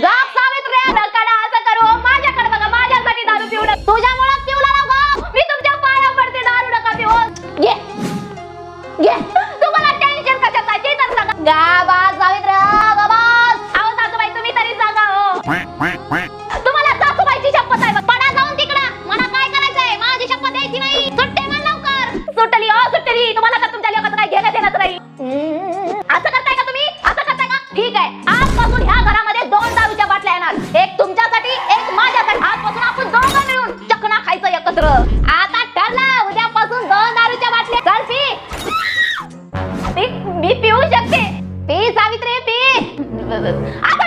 Gap Savitri नका असं करू. माझ्याकडे बघा, माझ्यासाठी दारू पिऊ नका. तुझ्यामुळे पिऊला नको. मी तुमच्या पाया पडते, दारू नका पिऊ. घे घे. तुम्हाला टेन्शन कशाचं आहे ते तर सांगा. गाबा सावित्री गाबास. अहो सासूबाई तुम्ही तरी सांगा हो. तुम्हाला सासूबाईची शपथ आहे. पडा जाऊन तिकडं. मला काय करायचंय? माझी शपथ द्यायची नाही. सुट्टे मला लवकर. सुटली हो सुटली. तुम्हाला का तुमच्या लेकाचं काय घेणं देणंच नाही. असं करताय का तुम्ही? असं करताय का? ठीक आहे. आजपासून ह्या घरामध्ये 2 दारूच्या बाटल्या येणार. एक तुमच्यासाठी, एक माझ्यासाठी. आजपासून आपण दोघं मिळून चकना खायचं एकत्र. आता ठरलं. उद्यापासून 2 दारूच्या बाटल्या. चल पी. मी पिऊ शकते. P Savitri P. आता